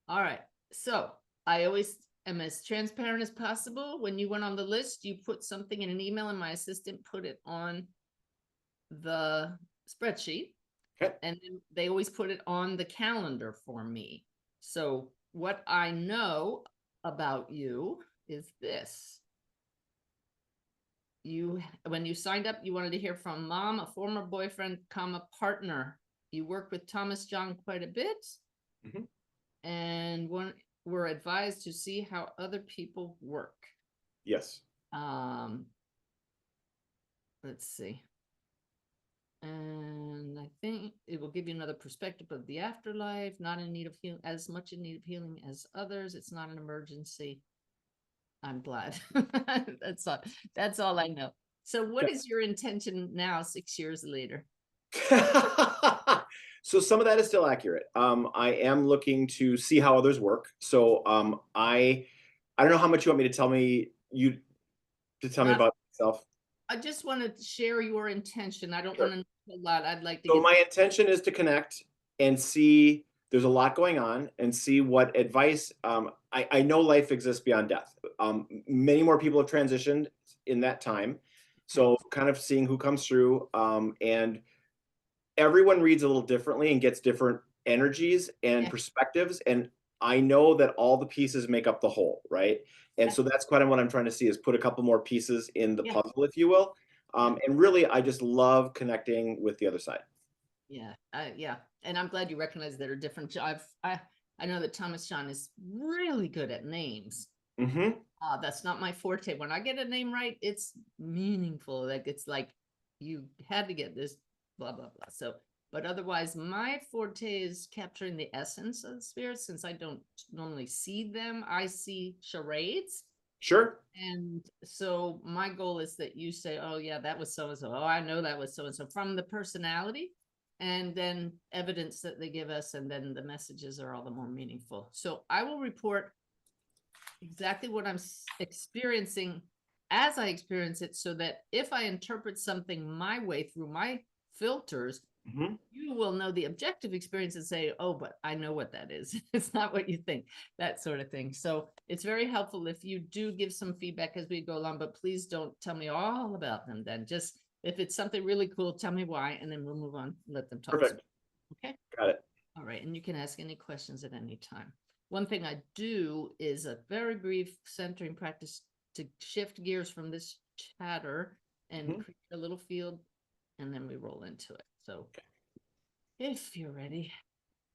All right. So I always am as transparent as possible. When you went on the list, you put something in an email and my assistant put it on the spreadsheet. Okay. And then they always put it on the calendar for me. So what I know about you is this. When you signed up, you wanted to hear from mom, a former boyfriend, comma, partner. You worked with Thomas John quite a bit. Mhm. And were advised to see how other people work. Yes. Let's see. And I think it will give you another perspective of the afterlife, not in need of healing, as much in need of healing as others. It's not an emergency. I'm glad. That's all I know. So what is your intention now, 6 years later? So some of that is still accurate. I am looking to see how others work. So I don't know how much you want me to tell me Uh, about myself. I just want to share your intention. I don't want Sure. to know a lot. I'd like to So get. my intention is to connect and see there's a lot going on and see what advice. I know life exists beyond death. Many more people have transitioned in that time. Okay. So kind of seeing who comes through, and everyone reads a little differently and gets different energies and Yeah. perspectives. And I know that all the pieces make up the whole, right? And so that's kind of what I'm trying to see, is put a couple more pieces in the Yeah. puzzle, if you will. Yeah. And really, I just love connecting with the other side. Yeah, yeah, and I'm glad you recognize that are different. I know that Thomas John is really good at names. Mm-hmm. That's not my forte. When I get a name right, it's meaningful. Like it's like you had to get this, blah blah blah. So, but otherwise, my forte is capturing the essence of the spirits. Since I don't normally see them, I see charades. Sure. And so my goal is that you say, oh, yeah, that was so and so. Oh, I know that was so and so, from the personality, and then evidence that they give us. And then the messages are all the more meaningful. So I will report exactly what I'm experiencing as I experience it, so that if I interpret something my way through my filters, Mm-hmm. you will know the objective experience and say, oh, but I know what that is. It's not what you think, that sort of thing. So it's very helpful if you do give some feedback as we go along, but please don't tell me all about them then. Just if it's something really cool, tell me why, and then we'll move on, let them talk. Perfect. Okay. Got it. All right. And you can ask any questions at any time. One thing I do is a very brief centering practice to shift gears from this chatter and Mm-hmm. create a little field, and then we roll into it. So if you're ready,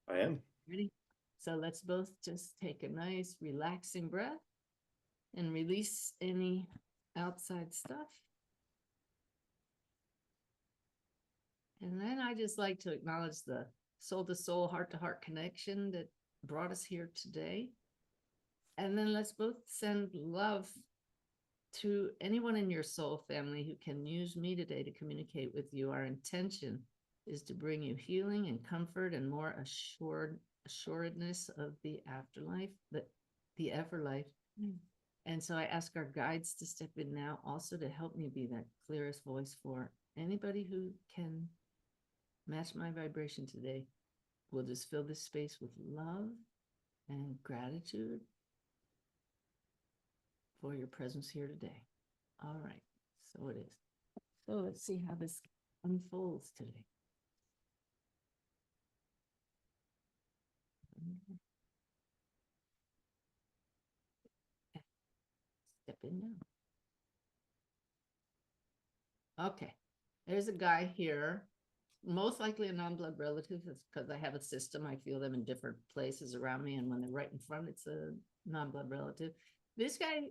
I am. ready? So let's both just take a nice relaxing breath and release any outside stuff. And then I just like to acknowledge the soul to soul, heart to heart connection that brought us here today. And then let's both send love to anyone in your soul family who can use me today to communicate with you. Our intention is to bring you healing and comfort and more assuredness of the afterlife, the afterlife. And so I ask our guides to step in now also to help me be that clearest voice for anybody who can match my vibration today. We'll just fill this space with love and gratitude for your presence here today. All right, so it is. So let's see how this unfolds today. Step in now. Okay, there's a guy here, most likely a non-blood relative, because I have a system. I feel them in different places around me, and when they're right in front, it's a non-blood relative. This guy,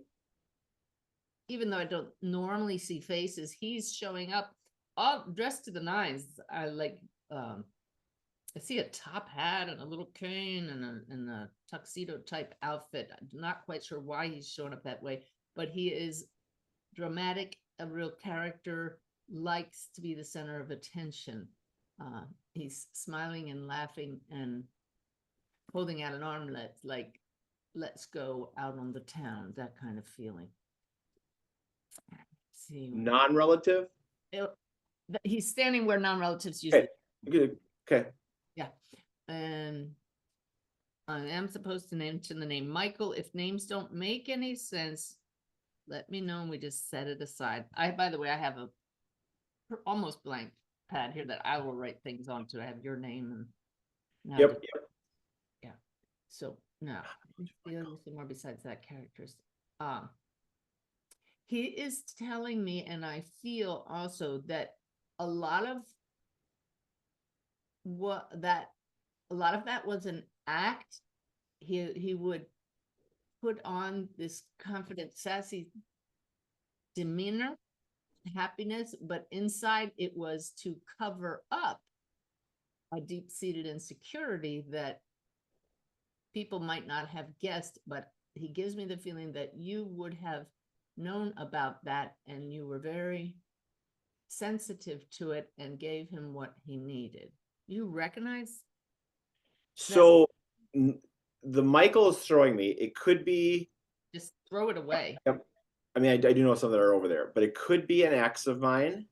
even though I don't normally see faces, he's showing up all dressed to the nines. I like I see a top hat and a little cane and a tuxedo type outfit. I'm not quite sure why he's showing up that way, but he is dramatic, a real character, likes to be the center of attention. He's smiling and laughing and holding out an arm that's like, let's go out on the town, that kind of feeling. See, Non-relative. he's standing where non-relatives Okay. usually. Good. Okay. Yeah. And I am supposed to mention the name Michael. If names don't make any sense, let me know and we just set it aside. By the way, I have a almost blank pad here that I will write things onto. I have your name and now Yep. yeah. So now let me feel you some more besides that characters. Um, he is telling me, and I feel also that a lot of that was an act. He would put on this confident, sassy demeanor, happiness, but inside it was to cover up a deep-seated insecurity that people might not have guessed, but he gives me the feeling that you would have known about that and you were very sensitive to it and gave him what he needed. You recognize? So the Michael is throwing me. It could be. Just throw it away. I mean, I do know some that are over there, but it could be an ex of mine.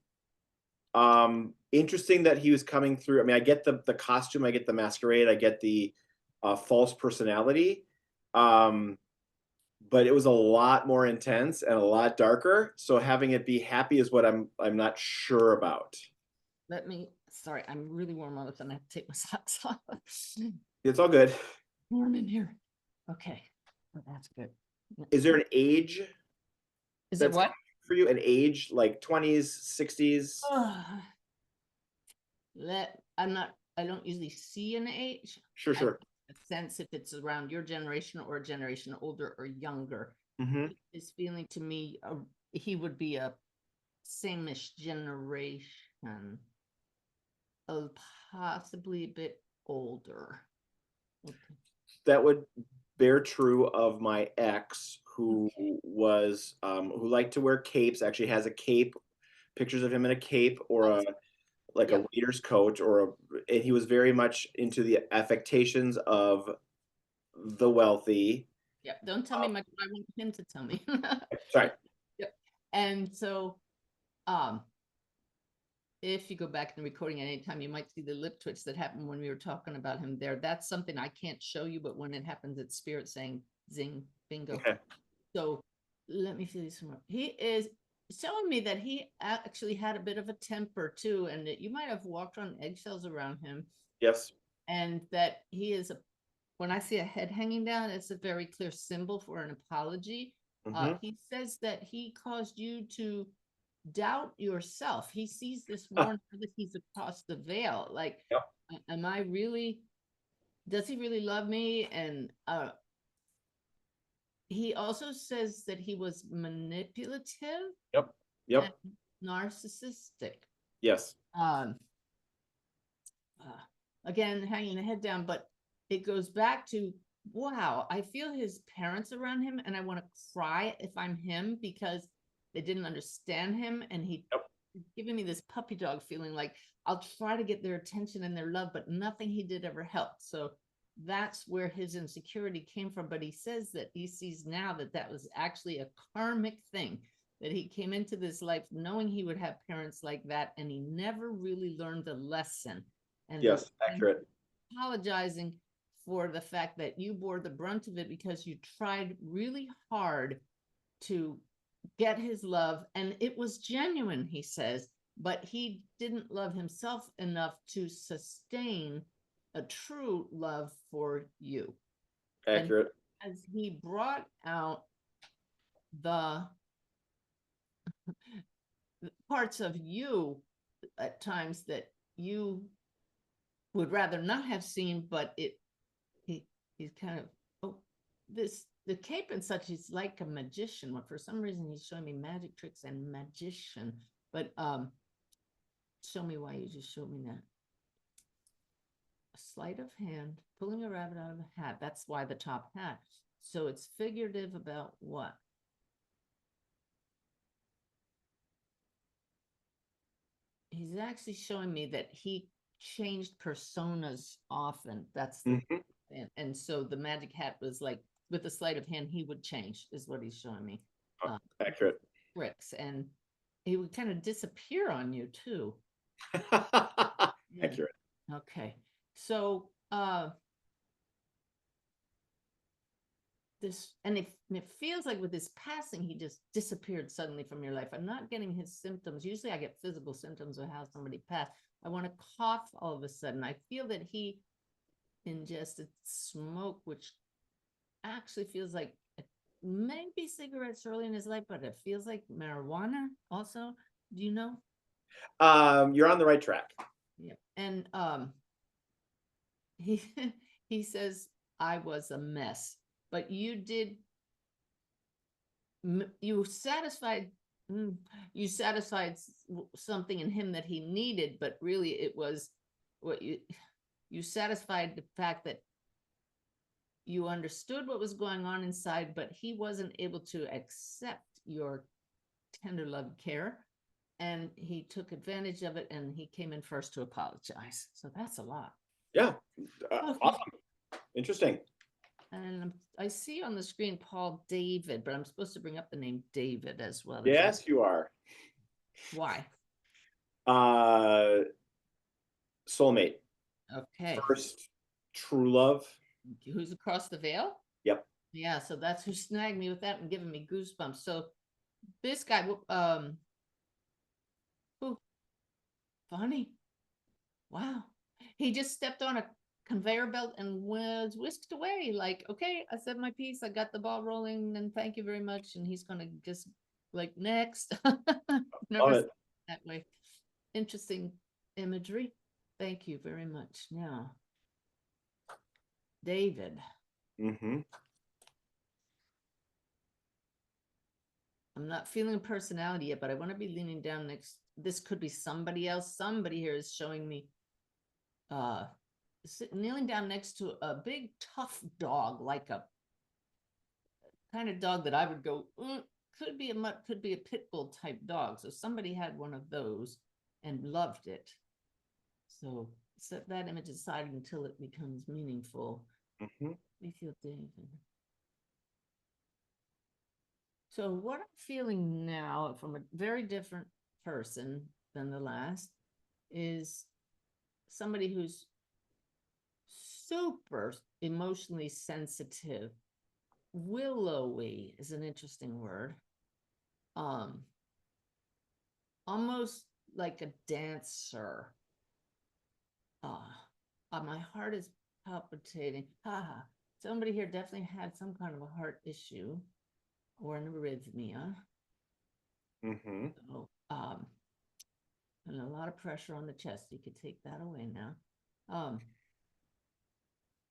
Interesting that he was coming through. I mean, I get the costume, I get the masquerade, I get the false personality. But it was a lot more intense and a lot darker. So having it be happy is what I'm not sure about. Sorry, I'm really warm all of a sudden. I have to take my socks off. It's all good. Warm in here. Okay, well, that's good. Is there an age? Is it what? For you, an age like 20s, 60s? I don't usually see an age. Sure. A sense if it's around your generation or a generation older or younger. His feeling to me, he would be a same-ish generation, possibly a bit older. Okay. That would bear true of my ex, who was who liked to wear capes. Actually, has a cape, pictures of him in a cape or a waiter's coat, and he was very much into the affectations of the wealthy. Yeah, don't tell me much. I want him to tell me. Sorry. Yep. And so, if you go back in the recording at any time, you might see the lip twitch that happened when we were talking about him there. That's something I can't show you, but when it happens, it's spirit saying zing, bingo. Okay. So let me feel this more. He is showing me that he actually had a bit of a temper too, and that you might have walked on eggshells around him. Yes. And that he is when I see a head hanging down, it's a very clear symbol for an apology. He says that he caused you to doubt yourself. He sees this more now that he's across the veil. Like, am I really, does he really love me? And he also says that he was manipulative. Yep. And narcissistic. Yes. Again, hanging the head down, but it goes back to, wow, I feel his parents around him and I want to cry if I'm him because they didn't understand him, and he's giving me this puppy dog feeling, like I'll try to get their attention and their love, but nothing he did ever helped. So that's where his insecurity came from. But he says that he sees now that that was actually a karmic thing, that he came into this life knowing he would have parents like that, and he never really learned the lesson. And yes, accurate. Apologizing for the fact that you bore the brunt of it because you tried really hard to get his love, and it was genuine, he says, but he didn't love himself enough to sustain a true love for you. Accurate. And as he brought out the parts of you at times that you would rather not have seen, but he's kind of, the cape and such, he's like a magician. Well, for some reason he's showing me magic tricks and magician, but show me why you just showed me that. A sleight of hand, pulling a rabbit out of a hat. That's why the top hat. So it's figurative about what? He's actually showing me that he changed personas often. That's the, and so the magic hat was like, with a sleight of hand, he would change, is what he's showing me. Accurate. Tricks, and he would kind of disappear on you too. Accurate. Okay, so this, and it feels like with his passing, he just disappeared suddenly from your life. I'm not getting his symptoms. Usually I get physical symptoms of how somebody passed. I want to cough all of a sudden. I feel that he ingested smoke, which actually feels like maybe cigarettes early in his life, but it feels like marijuana also. Do you know? You're on the right track. Yeah. And he he says I was a mess, but you did you satisfied you satisfied something in him that he needed, but really it was what you satisfied the fact that you understood what was going on inside, but he wasn't able to accept your tender love care, and he took advantage of it, and he came in first to apologize. So that's a lot. Yeah. Okay. Awesome. Interesting. And I see on the screen Paul David, but I'm supposed to bring up the name David as well. Yes, you are. Why? Soulmate. Okay. First true love. Who's across the veil? Yep. Yeah, so that's who snagged me with that and giving me goosebumps. So this guy, who funny. Wow. He just stepped on a conveyor belt and was whisked away. Like, okay, I said my piece. I got the ball rolling, and thank you very much. And he's gonna just like next. Never Love seen it. it that way. Interesting imagery. Thank you very much. Now, David. Mm-hmm. I'm not feeling a personality yet, but I want to be leaning down next. This could be somebody else. Somebody here is showing me kneeling down next to a big tough dog, like a kind of dog that I would go, could be a pit bull type dog. So somebody had one of those and loved it. So set that image aside until it becomes meaningful. Mm-hmm. We feel David. So what I'm feeling now from a very different person than the last is somebody who's super emotionally sensitive. Willowy is an interesting word. Almost like a dancer. My heart is palpitating. Haha. Somebody here definitely had some kind of a heart issue or an arrhythmia. Mm-hmm. So, and a lot of pressure on the chest. You could take that away now.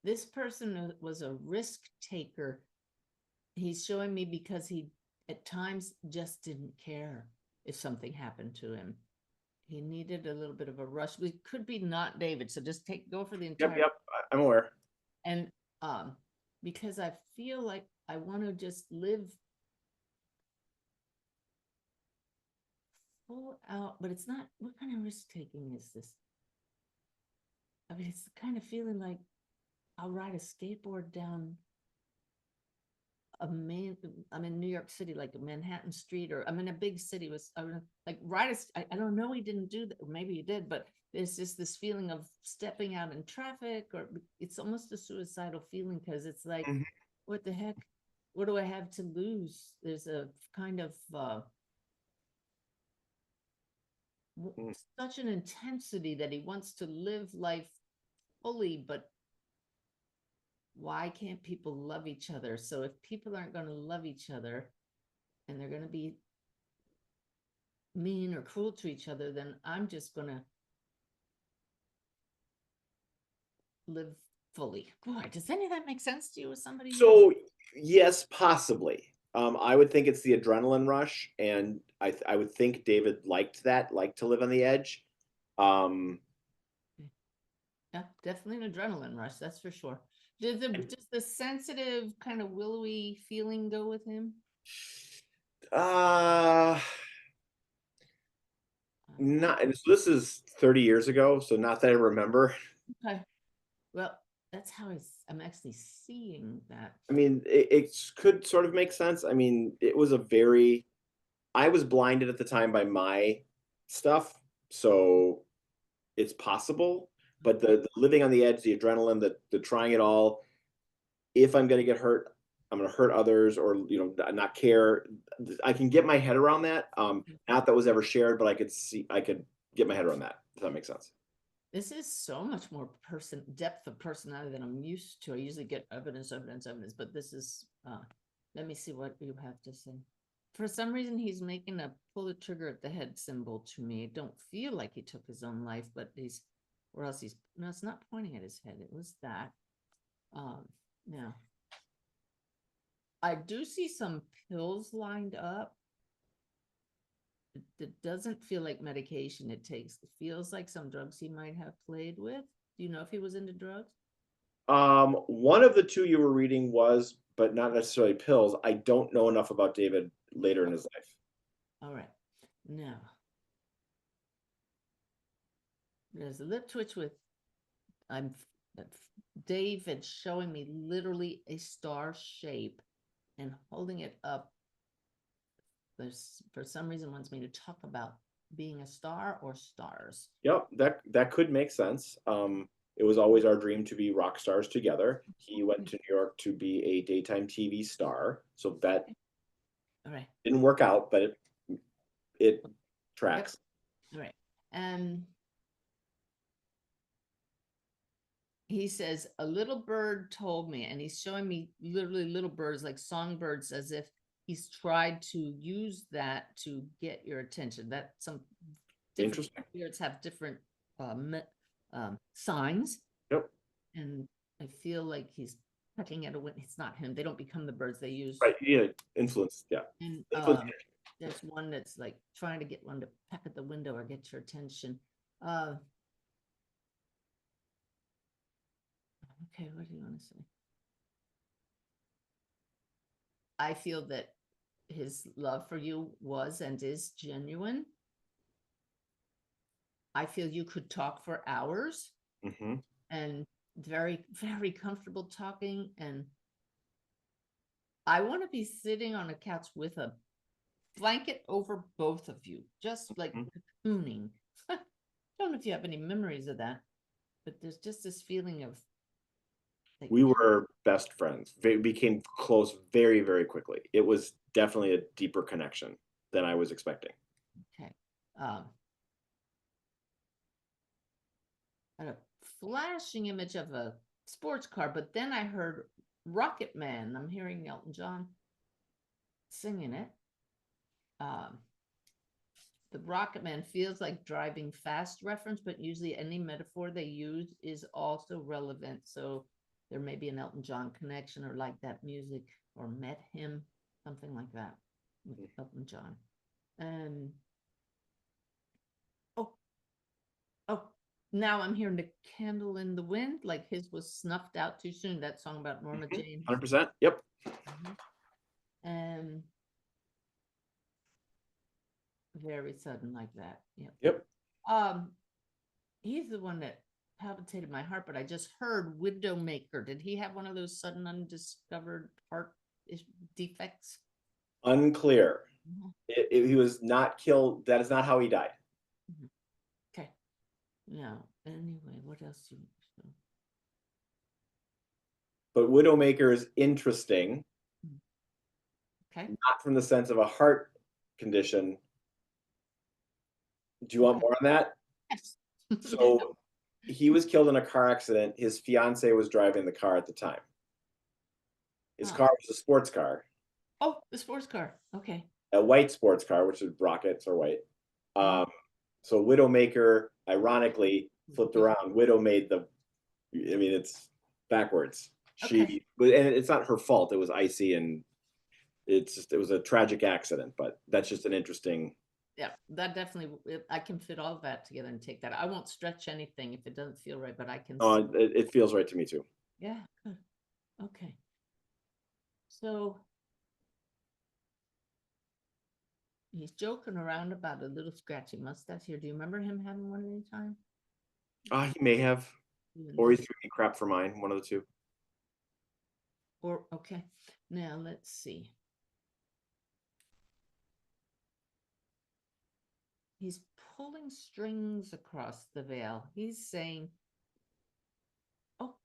This person was a risk taker. He's showing me because he at times just didn't care if something happened to him. He needed a little bit of a rush. We could be not David, so just go for the entire. Yep. I'm aware. And because I feel like I want to just live full out, but it's not. What kind of risk taking is this? I mean, it's the kind of feeling like I'll ride a skateboard down I'm in New York City, like a Manhattan Street, or I'm in a big city with like I don't know, he didn't do that, or maybe he did, but there's just this feeling of stepping out in traffic, or it's almost a suicidal feeling because it's like, Mhm. what the heck? What do I have to lose? There's a kind of such an intensity that he wants to live life fully, but why can't people love each other? So if people aren't going to love each other and they're going to be mean or cruel to each other, then I'm just going to live fully. Boy, does any of that make sense to you as somebody? So yes, possibly. I would think it's the adrenaline rush, and I would think David liked to live on the edge. Yeah, definitely an adrenaline rush, that's for sure. Does the sensitive kind of willowy feeling go with him? Not. So this is 30 years ago, so not that I remember. Okay. Well, that's how I'm actually seeing that. I mean, it could sort of make sense. I mean, I was blinded at the time by my stuff, so it's possible. But the living on the edge, the adrenaline, the trying it all. If I'm going to get hurt, I'm going to hurt others or, not care. I can get my head around that. Not that was ever shared, but I could get my head around that. Does that make sense? This is so much more depth of personality than I'm used to. I usually get evidence, but this is, let me see what you have to say. For some reason, he's making a pull the trigger at the head symbol to me. I don't feel like he took his own life, but no, it's not pointing at his head. It was that. Now, I do see some pills lined up. It doesn't feel like medication it takes. It feels like some drugs he might have played with. Do you know if he was into drugs? One of the two you were reading was, but not necessarily pills. I don't know enough about David later in his life. All right. Now, there's a lip twitch with David showing me literally a star shape and holding it up. There's, for some reason, wants me to talk about being a star or stars. Yep, that could make sense. It was always our dream to be rock stars together. He went to New York to be a daytime TV star, so that All right. didn't work out, but it tracks. Yep. All right. And he says, a little bird told me, and he's showing me literally little birds, like songbirds, as if he's tried to use that to get your attention. That some different spirits have different signs. Yep. And I feel like he's pecking at a window. It's not him. They don't become the birds they use. Right. Yeah. Influence. Yeah. And there's one that's like trying to get one to peck at the window or get your attention. Okay, what do you want to say? I feel that his love for you was and is genuine. I feel you could talk for hours and very, very comfortable talking. And I want to be sitting on a couch with a blanket over both of you, just like cocooning. I don't know if you have any memories of that, but there's just this feeling of like, we were best friends. We became close very, very quickly. It was definitely a deeper connection than I was expecting. Okay. I had a flashing image of a sports car, but then I heard Rocket Man. I'm hearing Elton John singing it. The Rocket Man feels like driving fast reference, but usually any metaphor they use is also relevant. So there may be an Elton John connection or like that music or met him, something like that with Elton John. And now I'm hearing the candle in the wind, like his was snuffed out too soon. That song about Norma Jane. 100%. Yep. And very sudden like that. Yep. He's the one that palpitated my heart, but I just heard Widowmaker. Did he have one of those sudden undiscovered heart defects? Unclear. He was not killed. That is not how he died. Okay. No. Anyway, what else do you know? But Widowmaker is interesting. Okay. Not from the sense of a heart condition. Do you want more on that? Yes. So he was killed in a car accident. His fiance was driving the car at the time. His car was a sports car. Oh, the sports car. Okay. A white sports car, which is rockets are white. So Widowmaker, ironically, flipped around. Widow made it's backwards. Okay. And it's not her fault. It was icy and it was a tragic accident, but that's just an interesting. Yeah, that definitely, I can fit all of that together and take that. I won't stretch anything if it doesn't feel right, but I can. Oh, it feels right to me too. Yeah, good. Okay. So he's joking around about a little scratchy mustache here. Do you remember him having one at any time? He may have, or he threw me crap for mine, one of the two. Or, okay, now let's see. He's pulling strings across the veil. He's saying, oh,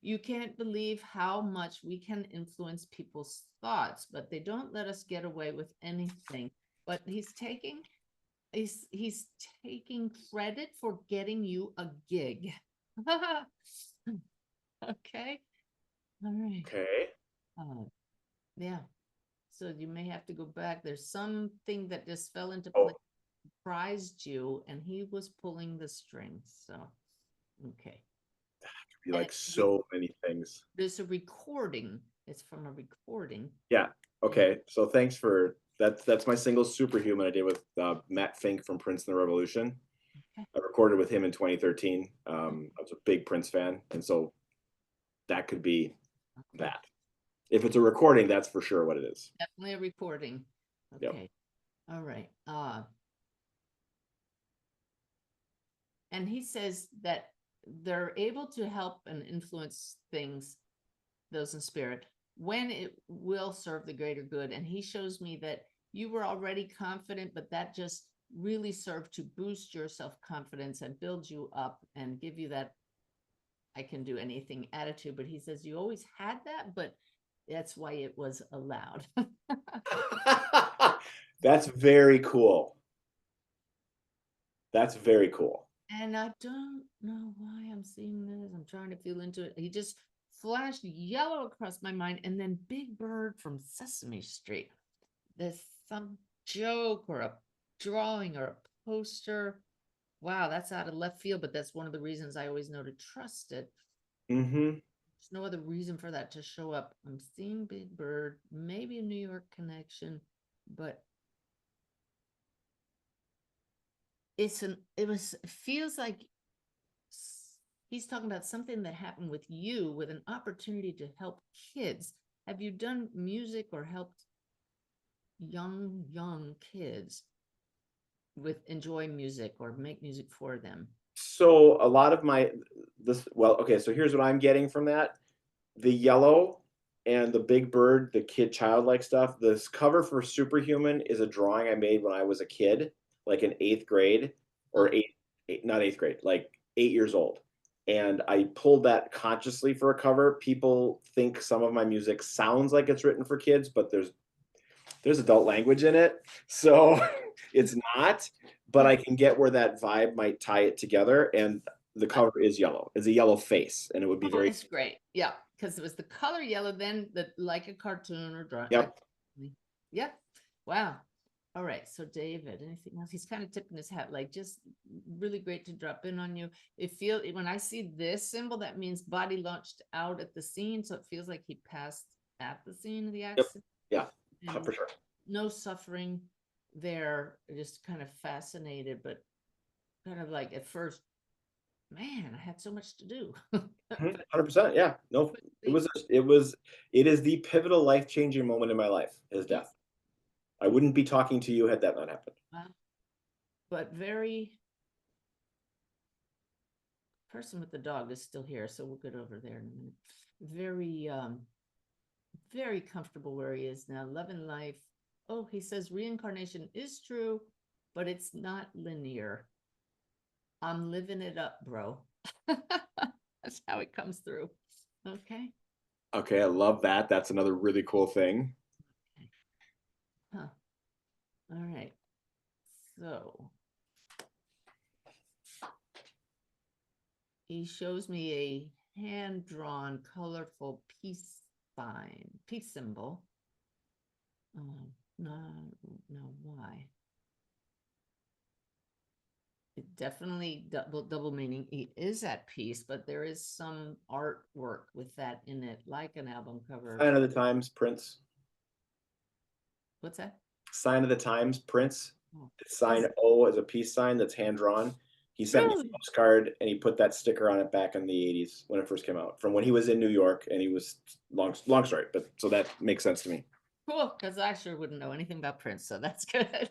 You can't believe how much we can influence people's thoughts, but they don't let us get away with anything. But he's taking credit for getting you a gig. Okay. All right. Okay. Yeah. So you may have to go back. There's something that just fell into Oh, place, surprised you, and he was pulling the strings. So, okay. be And like so many things. there's a recording. It's from a recording. Yeah. Okay. So thanks for that's my single Superhuman I did with Matt Fink from Prince and the Revolution. Okay. I recorded with him in 2013. I was a big Prince fan, and so that could be Okay. that. If it's a recording, that's for sure what it is. Definitely a recording. Yep. Okay. All right. And he says that they're able to help and influence things, those in spirit, when it will serve the greater good. And he shows me that you were already confident, but that just really served to boost your self-confidence and build you up and give you that I can do anything attitude. But he says you always had that, but that's why it was allowed. That's very cool. That's very cool. And I don't know why I'm seeing this. I'm trying to feel into it. He just flashed yellow across my mind, and then Big Bird from Sesame Street. There's some joke or a drawing or a poster. Wow, that's out of left field, but that's one of the reasons I always know to trust it. Mm-hmm. There's no other reason for that to show up. I'm seeing Big Bird, maybe a New York connection, but it feels like he's talking about something that happened with you with an opportunity to help kids. Have you done music or helped young kids with enjoy music or make music for them? So a lot of okay, so here's what I'm getting from that. The yellow and the big bird, the kid childlike stuff. This cover for Superhuman is a drawing I made when I was a kid, like in eighth grade or not eighth grade, like 8 years old. And I pulled that consciously for a cover. People think some of my music sounds like it's written for kids, but there's adult language in it. So it's not, but I can get where that vibe might tie it together. And the cover is yellow. It's a yellow face, and it would be very. That's great. Yeah, because it was the color yellow, then like a cartoon or drawing. Yep. Yep. Wow. All right. So David, anything else? He's kind of tipping his hat, like just really great to drop in on you. When I see this symbol, that means body launched out at the scene. So it feels like he passed at the scene of the accident. Yep. Yeah, for sure. No suffering there, just kind of fascinated, but kind of like at first, man, I had so much to do. 100%. Yeah. No, it is the pivotal life-changing moment in my life, his death. I wouldn't be talking to you had that not happened. But person with the dog is still here, so we'll get over there in a minute. Very comfortable where he is now, loving life. Oh, he says reincarnation is true, but it's not linear. I'm living it up, bro. That's how it comes through. Okay. Okay, I love that. That's another really cool thing. Okay. Huh. All right. So he shows me a hand-drawn, colorful peace symbol. No, why? It definitely double meaning. He is at peace, but there is some artwork with that in it, like an album cover. Sign of the Times, Prince. What's that? Sign of the Times, Prince. Oh. Sign O as a peace sign that's hand drawn. He sent me a postcard and he put that sticker on it back in the 80s when it first came out, from when he was in New York, and he was long story, but so that makes sense to me. Cool, because I sure wouldn't know anything about Prince, so that's good.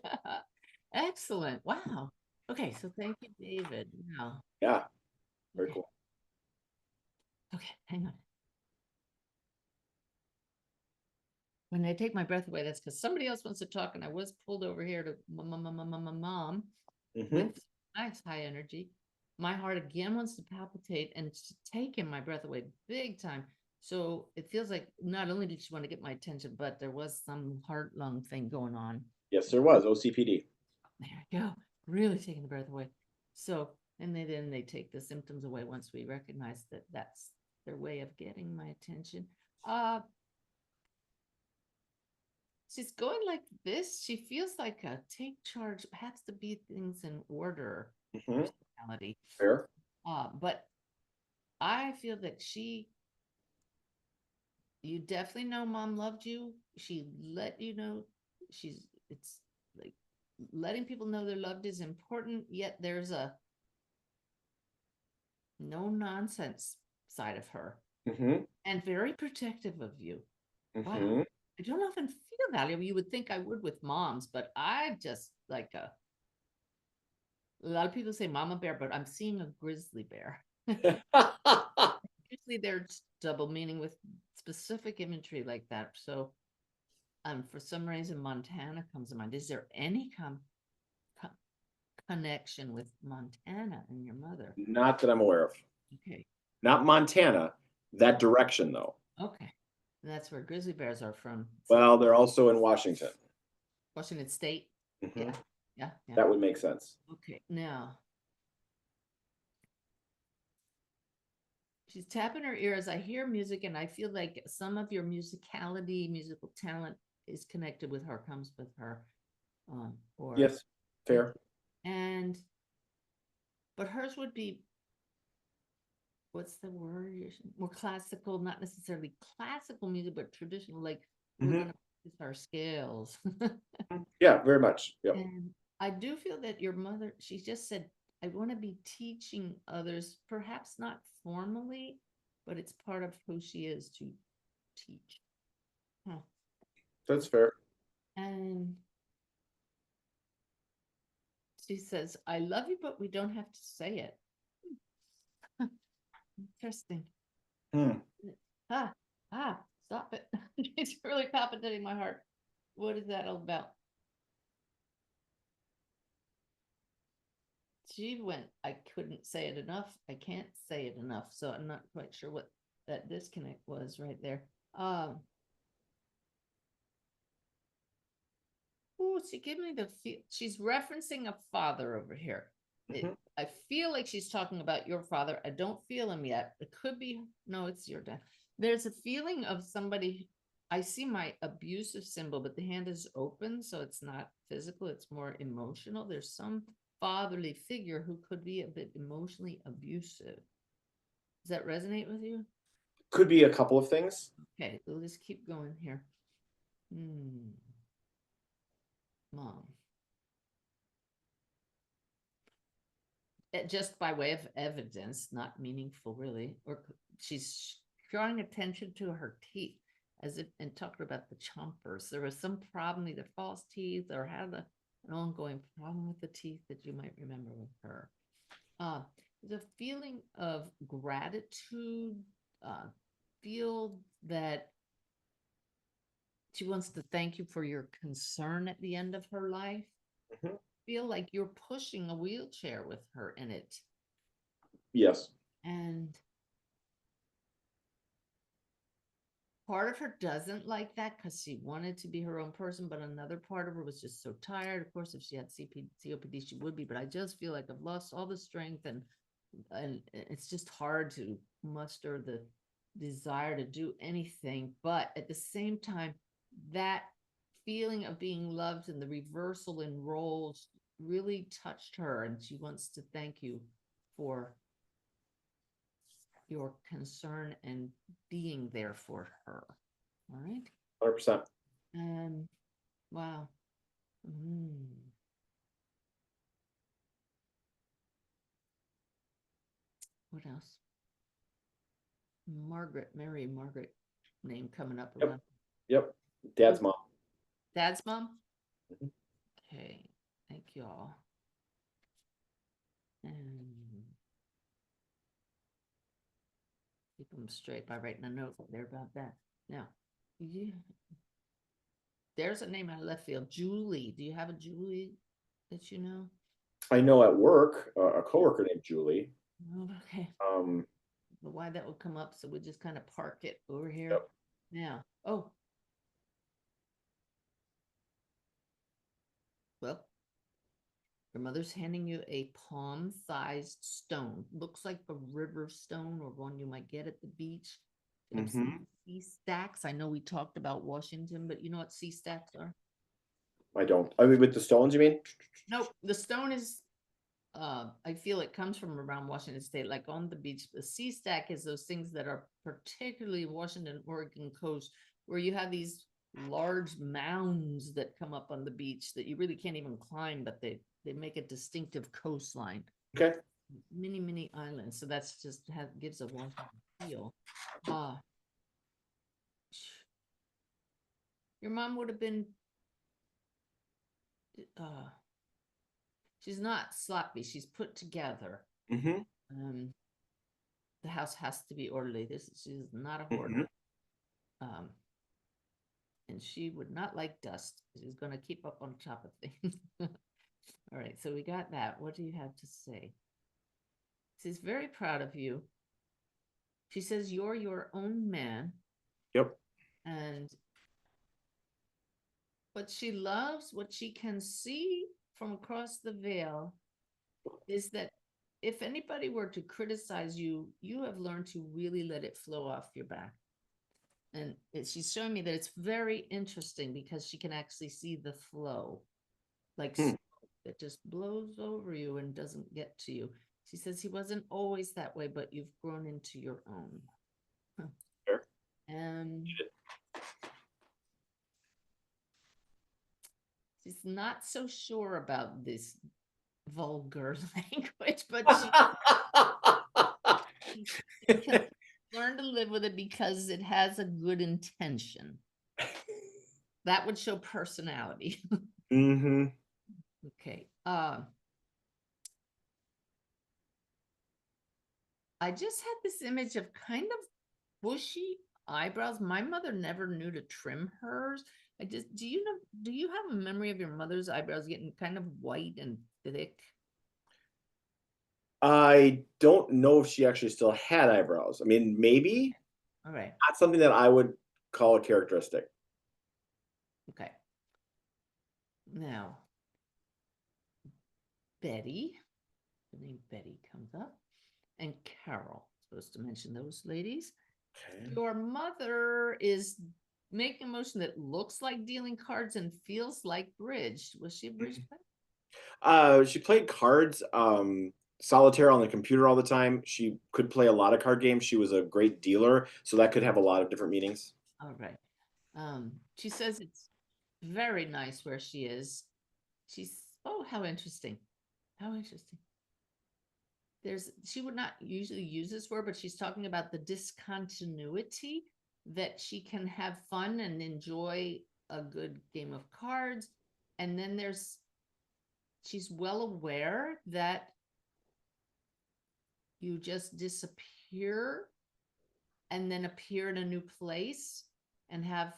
Excellent. Wow. Okay, so thank you, David. Wow. Yeah, very cool. Okay, hang on. When I take my breath away, that's because somebody else wants to talk, and I was pulled over here to mom with nice high energy. my heart again wants to palpitate and it's taking my breath away big time. So it feels like not only did she want to get my attention, but there was some heart lung thing going on. Yes, there was OCPD. There you go. Really taking the breath away. So, and then they take the symptoms away once we recognize that that's their way of getting my attention. She's going like this. She feels like a take charge, has to be things in order personality. Fair. But I feel that you definitely know mom loved you. She let you know it's like letting people know they're loved is important, yet there's a no nonsense side of her and very protective of you. Wow. I don't often feel that. You would think I would with moms, but I just like a lot of people say mama bear, but I'm seeing a grizzly bear. Usually there's double meaning with specific imagery like that. So for some reason Montana comes to mind. Is there any connection with Montana and your mother? Not that I'm aware of. Okay. Not Montana, that direction though. Okay. And that's where grizzly bears are from. Well, they're also in Washington. Washington State. Yeah. Yeah. That would make sense. Okay. Now she's tapping her ear as I hear music, and I feel like some of your musicality, musical talent is connected with her, comes with her. Or yes, fair. But hers would be, what's the word? More classical, not necessarily classical music, but traditional, like we're going to practice our scales. Yeah, very much. Yep. And I do feel that your mother, she just said, I want to be teaching others, perhaps not formally, but it's part of who she is to teach. That's fair. And she says, I love you, but we don't have to say it. Interesting. Stop it. It's really palpitating my heart. What is that all about? She went, I couldn't say it enough. I can't say it enough. So I'm not quite sure what that disconnect was right there. She gave me the feel. She's referencing a father over here. I feel like she's talking about your father. I don't feel him yet. It could be, no, it's your dad. There's a feeling of somebody. I see my abusive symbol, but the hand is open, so it's not physical. It's more emotional. There's some fatherly figure who could be a bit emotionally abusive. Does that resonate with you? Could be a couple of things. Okay, we'll just keep going here. Mom. Just by way of evidence, not meaningful really, or she's drawing attention to her teeth as if and talking about the chompers. There was some problem, either false teeth or had an ongoing problem with the teeth that you might remember with her. There's a feeling of gratitude, feel that she wants to thank you for your concern at the end of her life. Feel like you're pushing a wheelchair with her in it. Yes. And part of her doesn't like that because she wanted to be her own person, but another part of her was just so tired. Of course, if she had COPD, she would be, but I just feel like I've lost all the strength and it's just hard to muster the desire to do anything. But at the same time, that feeling of being loved and the reversal in roles really touched her, and she wants to thank you for your concern and being there for her. All right. 100%. Wow. What else? Margaret name coming up around. Yep. Dad's mom. Dad's mom? Okay. Thank you all. And keep them straight by writing a note there about that. Now, there's a name out of left field. Julie. Do you have a Julie that you know? I know at work, a coworker named Julie. Oh, okay. Um, But why that would come up, so we just kind of park it over here. yep. Now, oh, well, your mother's handing you a palm-sized stone. Looks like a river stone or one you might get at the beach. You have some sea stacks. I know we talked about Washington, but you know what sea stacks are? I don't. I mean, with the stones, you mean? Nope. The stone is, I feel it comes from around Washington State, like on the beach. The sea stack is those things that are particularly Washington, Oregon coast, where you have these large mounds that come up on the beach that you really can't even climb, but they make a distinctive coastline. Okay. Many islands. So that's just gives a Washington feel. Uh your mom would have been uh she's not sloppy, she's put together. Mm-hmm. Um the house has to be orderly. She's not a Mm-hmm. hoarder. Um and she would not like dust. She's gonna keep up on top of things. All right, so we got that. What do you have to say? She's very proud of you. She says you're your own man, Yep. and what she loves, what she can see from across the veil, is that if anybody were to criticize you, you have learned to really let it flow off your back. And she's showing me that it's very interesting because she can actually see the flow, like Hmm. it just blows over you and doesn't get to you. She says he wasn't always that way, but you've grown into your own. Huh. Sure. And she's not so sure about this vulgar language, but she can learn to live with it because it has a good intention. That would show personality. Mm-hmm. Okay. I just had this image of kind of bushy eyebrows. My mother never knew to trim hers. Do you have a memory of your mother's eyebrows getting kind of white and thick? I don't know if she actually still had eyebrows. I mean, maybe All right. not something that I would call a characteristic. Okay. Now, Betty, the name Betty comes up, and Carol. Supposed to mention those ladies. Okay. Your mother is making a motion that looks like dealing cards and feels like bridge. Was she a bridge player? She played cards, solitaire on the computer all the time. She could play a lot of card games. She was a great dealer, so that could have a lot of different meanings. All right. She says it's very nice where she is. She's oh, how interesting. How interesting. She would not usually use this word, but she's talking about the discontinuity that she can have fun and enjoy a good game of cards. And then she's well aware that you just disappear and then appear in a new place and have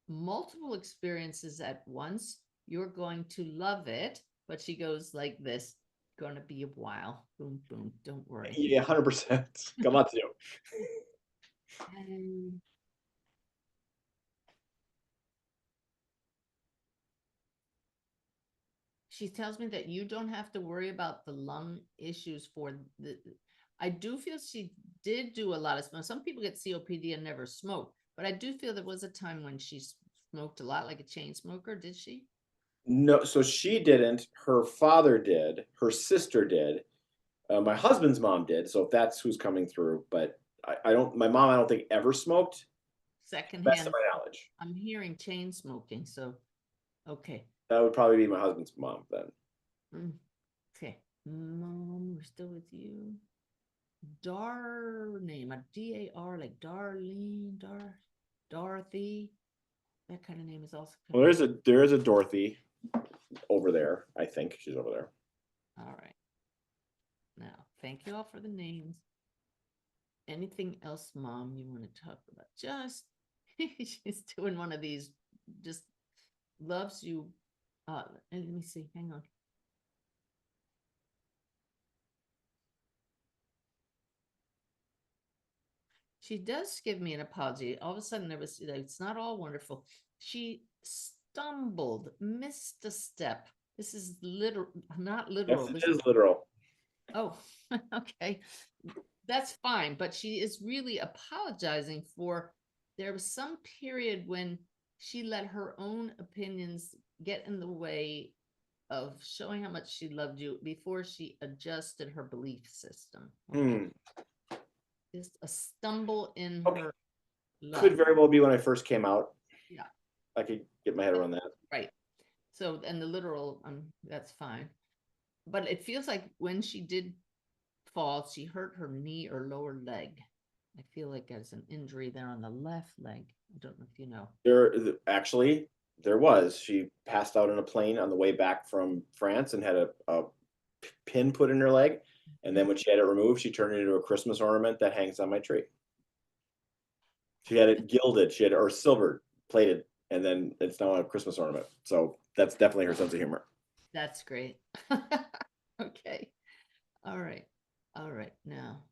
multiple experiences at once. You're going to love it. But she goes like this, gonna be a while. Boom, boom, don't worry. Yeah, 100%. Come on, you. And she tells me that you don't have to worry about the lung issues for the. I do feel she did do a lot of smoke. Some people get COPD and never smoke, but I do feel there was a time when she smoked a lot, like a chain smoker. Did she? No, so she didn't. Her father did. Her sister did. My husband's mom did. So if that's who's coming through, but I don't. My mom, I don't think ever smoked. Best of Secondhand. my knowledge, I'm hearing chain smoking, so okay. that would probably be my husband's mom then. Okay. Mom, we're still with you. Name, a D-A-R, like Darlene, Dorothy. That kind of name is also Well, coming. there is a Dorothy over there. I think she's over there. All right. Now, thank you all for the names. Anything else, Mom, you want to talk about? Just, she's doing one of these, just loves you. And let me see, hang on. She does give me an apology. All of a sudden, there was, it's not all wonderful. She stumbled, missed a step. This is literal, not literal. Yes, This it is literal. Oh, okay. That's fine, but she is really apologizing for there was some period when she let her own opinions get in the way of showing how much she loved you before she adjusted her belief system. Okay. Just a stumble in Okay. her Could love. very well be when I first came out. Yeah. I could get my head around that. Right. So, and the literal, that's fine. But it feels like when she did fall, she hurt her knee or lower leg. I feel like there's an injury there on the left leg. I don't know if you know. Actually, there was. She passed out in a plane on the way back from France and had a pin put in her leg. And then when she had it removed, she turned it into a Christmas ornament that hangs on my tree. She had it gilded, she had it, or silver plated, and then it's now a Christmas ornament. So that's definitely her sense of humor. That's great. Okay. All right. All right. Now,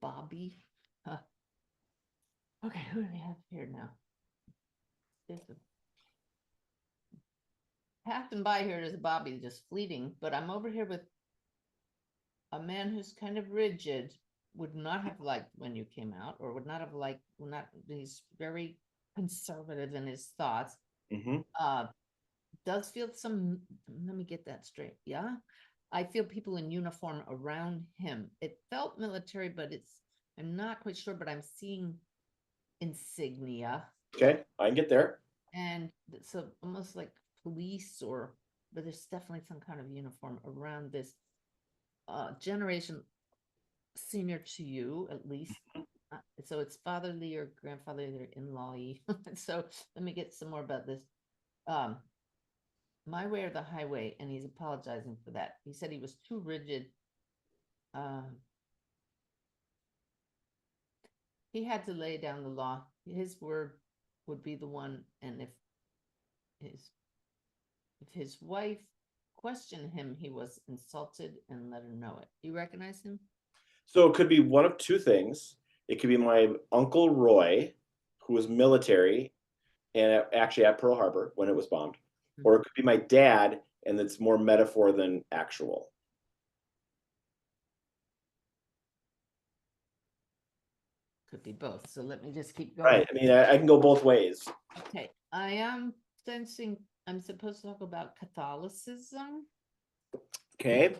Bobby. Huh. Okay, who do we have here now? Passing by here is Bobby, just fleeting, but I'm over here with a man who's kind of rigid, would not have liked when you came out, or would not have liked, he's very conservative in his thoughts. Does feel some, let me get that straight. Yeah. I feel people in uniform around him. It felt military, but I'm not quite sure, but I'm seeing insignia. Okay, I can get there. And so almost like police but there's definitely some kind of uniform around this generation senior to you, at least. So it's fatherly or grandfatherly or in-law-y. So let me get some more about this. My way or the highway, and he's apologizing for that. He said he was too rigid. He had to lay down the law. His word would be the one, and if his wife questioned him, he was insulted and let her know it. Do you recognize him? So it could be one of two things. It could be my Uncle Roy, who was military and actually at Pearl Harbor when it was bombed, or it could be my dad, and it's more metaphor than actual. Could be both. So let me just keep going. Right. I mean, I can go both ways. Okay. I am sensing I'm supposed to talk about Catholicism. Okay.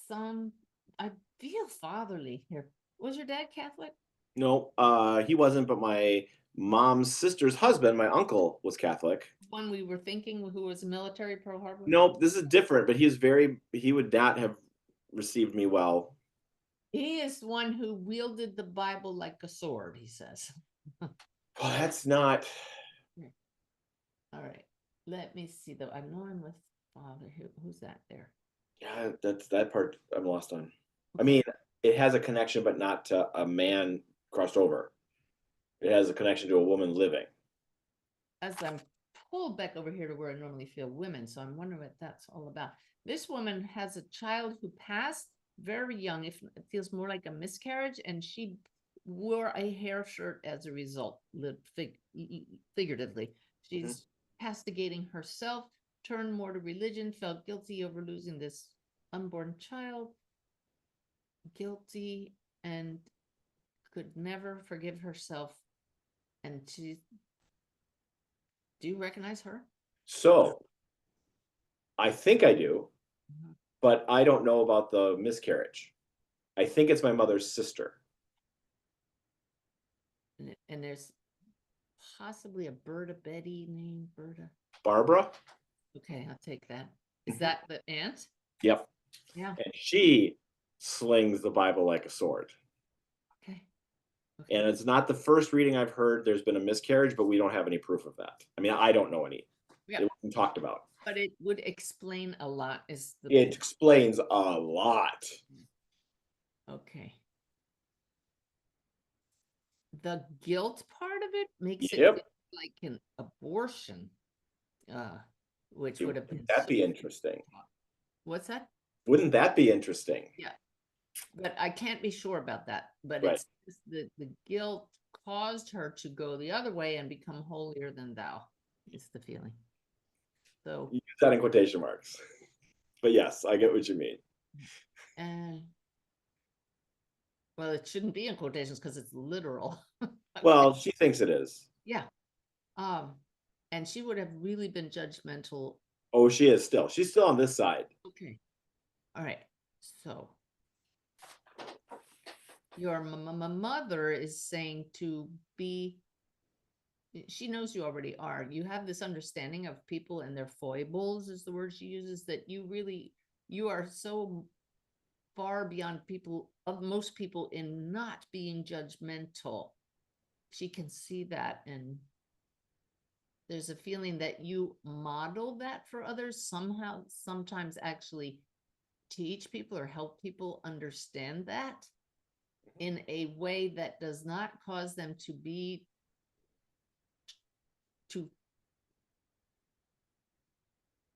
I feel fatherly here. Was your dad Catholic? No, he wasn't, but my mom's sister's husband, my uncle, was Catholic. One we were thinking who was a military Pearl Harbor? Nope, this is different, but he would not have received me well. He is one who wielded the Bible like a sword, he says. Well, that's not. All right. Let me see though. I know I'm with father. Who's that there? Yeah, that's that part I'm lost on. I mean, it has a connection, but not to a man crossed over. It has a connection to a woman living. As I'm pulled back over here to where I normally feel women, so I'm wondering what that's all about. This woman has a child who passed very young. If it feels more like a miscarriage, and she wore a hair shirt as a result, figuratively. She's castigating herself, turned more to religion, felt guilty over losing this unborn child, guilty, and could never forgive herself. And she, do you recognize her? So, I think I do, but I don't know about the miscarriage. I think it's my mother's sister. And there's possibly a Berta Betty named Berta. Barbara? Okay, I'll take that. Is that the aunt? Yep. Yeah. And she slings the Bible like a sword. Okay. And it's not the first reading I've heard there's been a miscarriage, but we don't have any proof of that. I mean, I don't know any. Yeah. It wasn't talked about. But it would explain a lot. It explains a lot. Okay. The guilt part of it makes it Yep. like an abortion, which would have been That'd be interesting. What's that? Wouldn't that be interesting? Yeah. But I can't be sure about that. But Right. it's the guilt caused her to go the other way and become holier than thou. It's the feeling. So, You use that in quotation marks. But yes, I get what you mean. and well, it shouldn't be in quotations because it's literal. Well, she thinks it is. Yeah. Um, and she would have really been judgmental. Oh, she is still. She's still on this side. Okay. All right. So your mother is saying to be, she knows you already are. You have this understanding of people and their foibles, is the word she uses, that you are so far beyond people, of most people, in not being judgmental. She can see that, and there's a feeling that you model that for others somehow, sometimes actually teach people or help people understand that in a way that does not cause them to be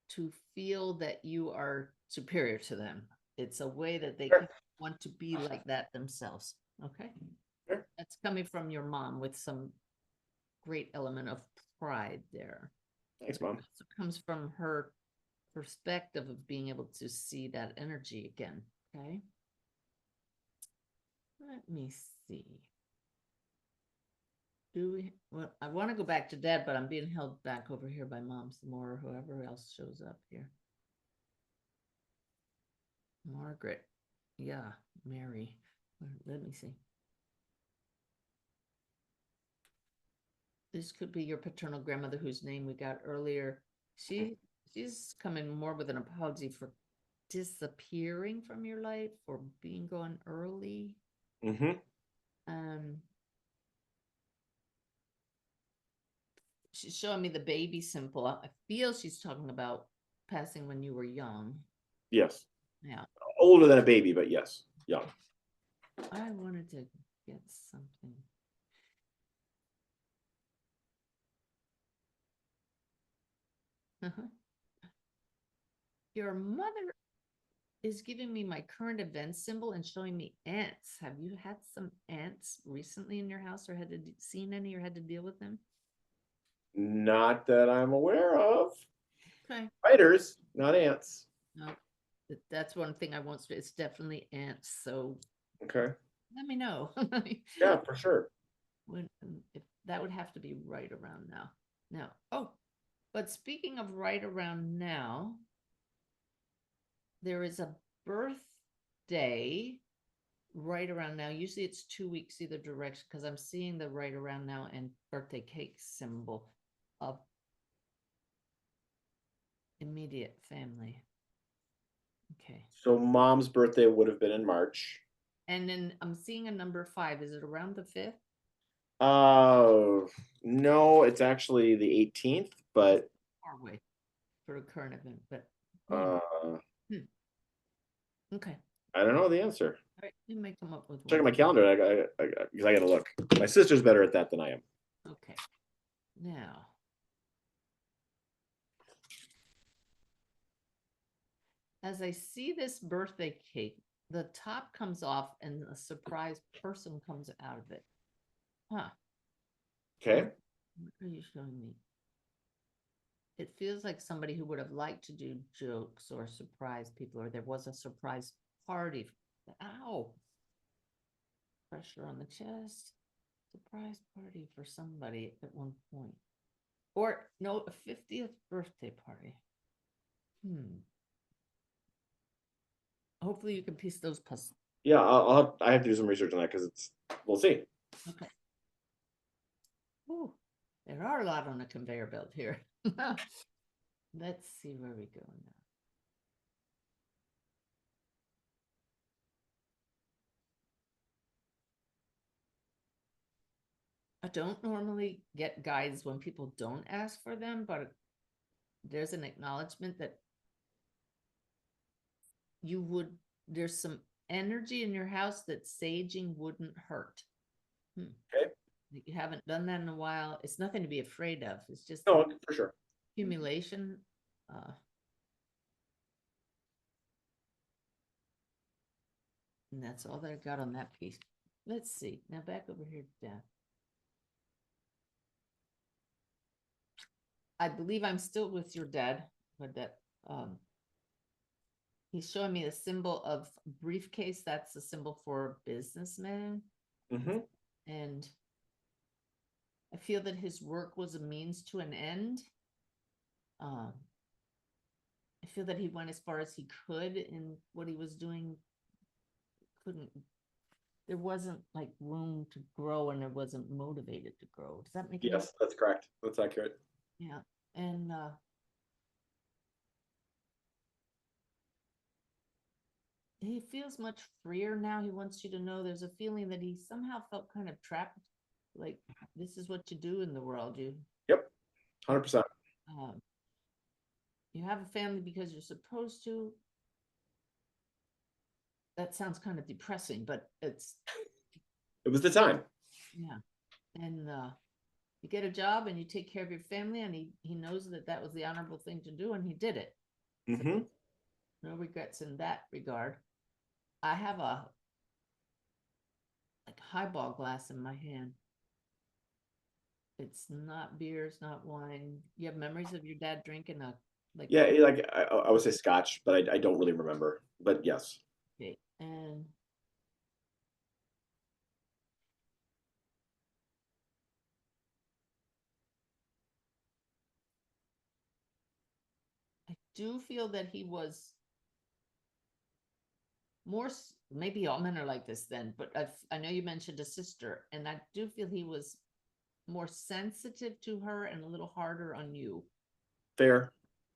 to feel that you are superior to them. It's a way that they Sure. want to be like that themselves. Okay. Sure. That's coming from your mom with some great element of pride there. Thanks, Mom. It comes from her perspective of being able to see that energy again. Okay. Let me see. Well, I want to go back to Dad, but I'm being held back over here by Mom some more, or whoever else shows up here. Margaret. Yeah, Mary. Let me see. This could be your paternal grandmother whose name we got earlier. She's coming more with an apology for disappearing from your life, or being gone early. Mm-hmm. She's showing me the baby symbol. I feel she's talking about passing when you were young. Yes. Yeah. Older than a baby, but yes, young. I wanted to get something. Your mother is giving me my current event symbol and showing me ants. Have you had some ants recently in your house, or seen any, or had to deal with them? Not that I'm aware of. Okay. Spiders, not ants. No, that's one thing I won't say. It's definitely ants. So Okay. let me know. Yeah, for sure. If that would have to be right around now. Now, oh, but speaking of right around now, there is a birthday right around now. Usually it's 2 weeks either direction, because I'm seeing the right around now and birthday cake symbol of immediate family. Okay. So Mom's birthday would have been in March. And then I'm seeing a number 5. Is it around the 5th? No, it's actually the 18th, but Far away for a current event, but okay. I don't know the answer. All right, you may come up with one. Checking my calendar, because I gotta look. My sister's better at that than I am. Okay. Now, as I see this birthday cake, the top comes off and a surprise person comes out of it. Huh. Okay. What are you showing me? It feels like somebody who would have liked to do jokes or surprise people, or there was a surprise party. Ow. Pressure on the chest. Surprise party for somebody at one point. Or no, a 50th birthday party. Hopefully you can piece those puzzles. Yeah, I have to do some research on that because we'll see. Okay. Ooh, there are a lot on a conveyor belt here. Let's see where we go now. I don't normally get guides when people don't ask for them, but there's an acknowledgement that there's some energy in your house that saging wouldn't hurt. Okay. You haven't done that in a while. It's nothing to be afraid of. It's just No, for sure. accumulation. And that's all that I got on that piece. Let's see. Now back over here to death. I believe I'm still with your dad, but that he's showing me a symbol of briefcase. That's a symbol for businessman. Mm-hmm. And I feel that his work was a means to an end. I feel that he went as far as he could in what he was doing. There wasn't like room to grow, and there wasn't motivated to grow. Does that make any Yes, that's correct. That's accurate. Yeah. And he feels much freer now. He wants you to know there's a feeling that he somehow felt kind of trapped. Like, this is what you do in the world. Yep, 100%. Um, you have a family because you're supposed to. That sounds kind of depressing, but it's, It was the time. yeah. And you get a job and you take care of your family, and he knows that that was the honorable thing to do, and he did it. Mm-hmm. So no regrets in that regard. I have a like highball glass in my hand. It's not beer, it's not wine. You have memories of your dad drinking a like Yeah, like I would say scotch, but I don't really remember. But yes. okay. And I do feel that he was more, maybe all men are like this then, but I know you mentioned a sister, and I do feel he was more sensitive to her and a little harder on you. Fair.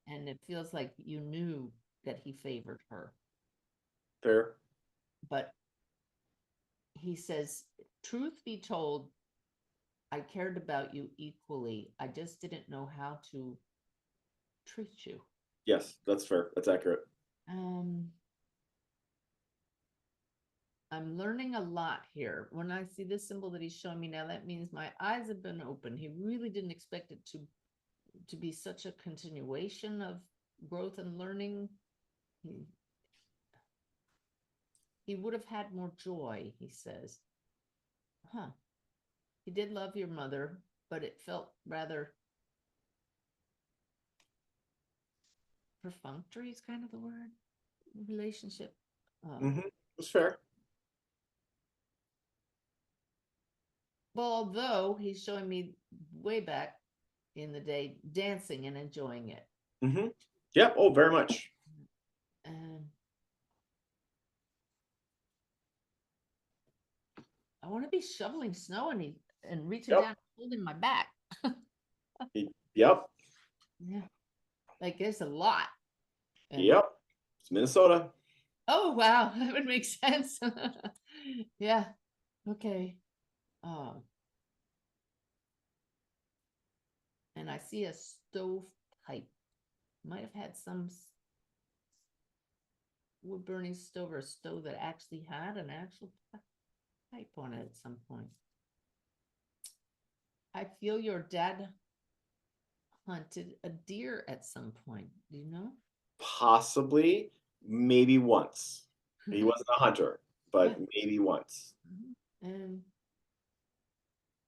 And it feels like you knew that he favored her. Fair. But he says, truth be told, I cared about you equally. I just didn't know how to treat you. Yes, that's fair. That's accurate. Um, I'm learning a lot here. When I see this symbol that he's showing me now, that means my eyes have been open. He really didn't expect it to be such a continuation of growth and learning. He would have had more joy, he says. Huh. He did love your mother, but it felt rather perfunctory is kind of the word. Relationship. Mm-hmm. It's fair. Well, although he's showing me way back in the day dancing and enjoying it. Mm-hmm. Yeah. Oh, very much. And I want to be shoveling snow and reaching Yep. down, holding my back. Yep. Yeah. Like there's a lot. And Yep. It's Minnesota. oh wow, that would make sense. Yeah. Okay. Um, and I see a stove pipe. Might have had some wood burning stove or a stove that actually had an actual pipe on it at some point. I feel your dad hunted a deer at some point. Do you know? Possibly, maybe once. He wasn't a hunter, Yeah. but maybe once. And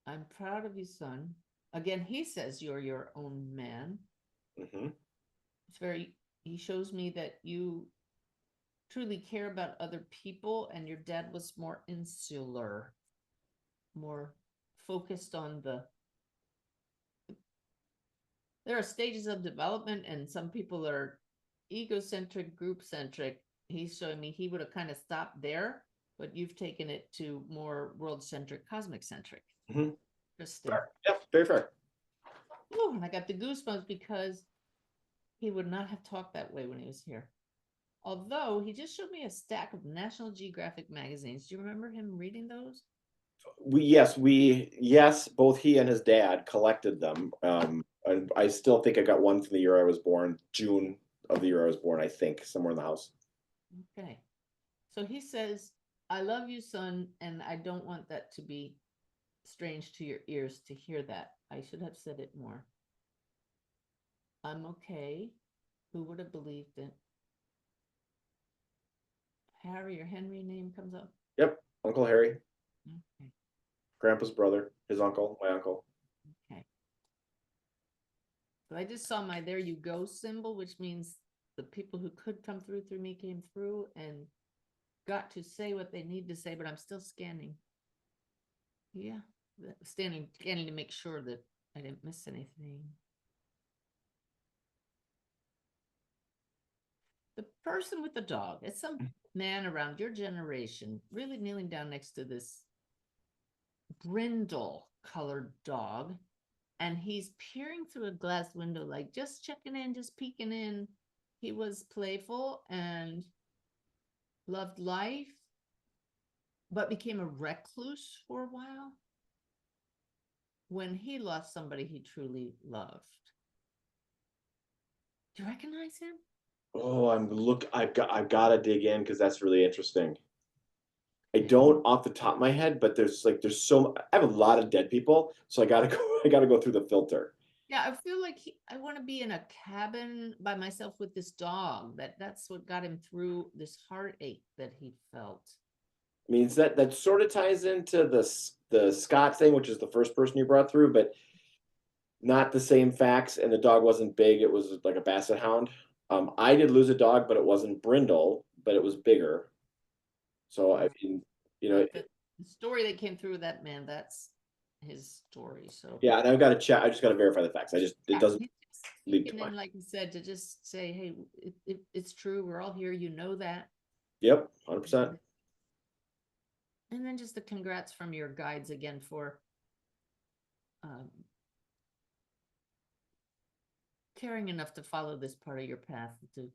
I'm proud of you, son. Again, he says you're your own man. Mm-hmm. It's very, he shows me that you truly care about other people, and your dad was more insular, more focused on there are stages of development, and some people are egocentric, group centric. He's showing me he would have kind of stopped there, but you've taken it to more world centric, cosmic centric. Mm-hmm. Interesting. Fair. Yeah, very fair. Oh, and I got the goosebumps because he would not have talked that way when he was here. Although he just showed me a stack of National Geographic magazines. Do you remember him reading those? Yes, both he and his dad collected them. And I still think I got one from the year I was born, June of the year I was born, I think, somewhere in the house. Okay. So he says, I love you, son, and I don't want that to be strange to your ears to hear that. I should have said it more. I'm okay. Who would have believed it? Harry or Henry name comes up? Yep, Uncle Harry, Okay, Grandpa's brother, his uncle, my uncle. okay. So I just saw my there you go symbol, which means the people who could come through me came through and got to say what they need to say, but I'm still scanning. Yeah, scanning to make sure that I didn't miss anything. The person with the dog, it's some man around your generation, really kneeling down next to this brindle colored dog. And he's peering through a glass window, like just checking in, just peeking in. He was playful and loved life, but became a recluse for a while when he lost somebody he truly loved. Do you recognize him? Oh, I've got to dig in because that's really interesting. I don't off the top of my head, but there's I have a lot of dead people, so I gotta go through the filter. Yeah, I feel like I want to be in a cabin by myself with this dog. That's what got him through this heartache that he felt. I mean, that sort of ties into the Scott thing, which is the first person you brought through, but not the same facts. And the dog wasn't big; it was like a basset hound. I did lose a dog, but it wasn't brindle, but it was bigger. So I mean, you know, The story that came through that man, that's his story. So yeah. And I've got to check. I just got to verify the facts. It doesn't leap to and mind. then, like you said, to just say, hey, it's true. We're all here. You know that. Yep, 100%. And then just the congrats from your guides again for um, caring enough to follow this part of your path, to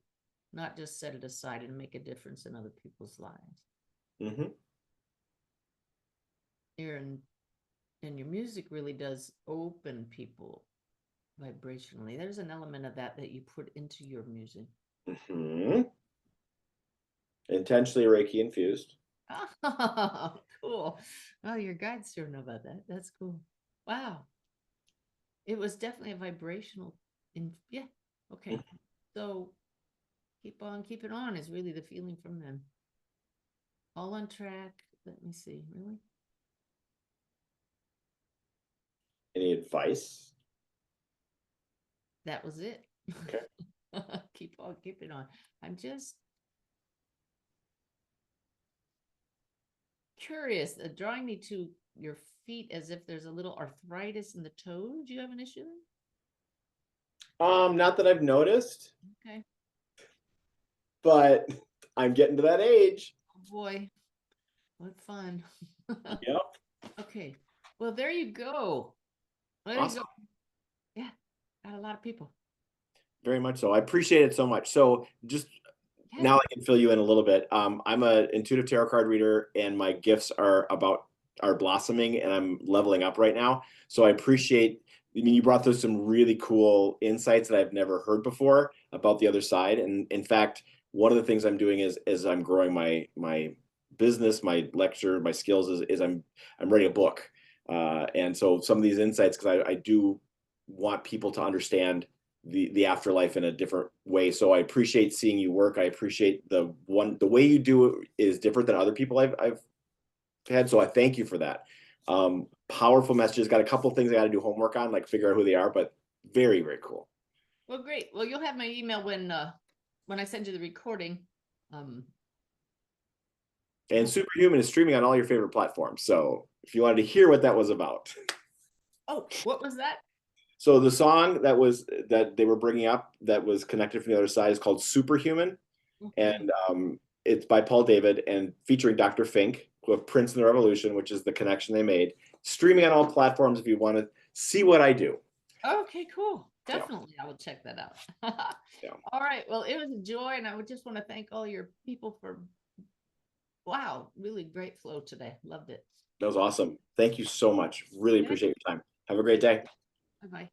not just set it aside and make a difference in other people's lives. Mm-hmm. And your music really does open people vibrationally. There's an element of that you put into your music. Mm-hmm. Intentionally Reiki infused. Oh, cool. Oh, your guides sure know about that. That's cool. Wow. It was definitely a vibrational yeah. Okay. So keep on keeping on is really the feeling from them. All on track. Let me see. Really? Any advice? That was it. Okay. Keep on keeping on. I'm just curious, drawing me to your feet as if there's a little arthritis in the toes. Do you have an issue? Not that I've noticed, Okay. but I'm getting to that age. Oh boy, what fun. Yep. Okay. Well, there you go. There Awesome. you go. Yeah, got a lot of people. Very much so. I appreciate it so much. So just now I can fill you in a little bit. I'm an intuitive tarot card reader, and my gifts are blossoming, and I'm leveling up right now. So I appreciate. I mean, you brought those some really cool insights that I've never heard before about the other side. And in fact, one of the things I'm doing is I'm growing my business, my lecture, my skills is I'm writing a book. And so some of these insights, because I do want people to understand the afterlife in a different way. So I appreciate seeing you work. I appreciate the way you do it is different than other people I've had. So I thank you for that. Powerful messages. Got a couple of things I got to do homework on, like figure out who they are, but very, very cool. Well, great. Well, you'll have my email when I send you the recording. And Superhuman is streaming on all your favorite platforms. So if you wanted to hear what that was about. Oh, what was that? So the song that they were bringing up that was connected from the other side is called Superhuman. Okay. And it's by Paul David and featuring Dr. Fink, who have Prince and the Revolution, which is the connection they made. Streaming on all platforms if you want to see what I do. Okay, cool. Definitely, I will check that out. Yeah. All right. Well, it was a joy, and I would just want to thank all your people for wow, really great flow today. Loved it. That was awesome. Thank you so much. Really appreciate your time. Have a great day. Bye bye.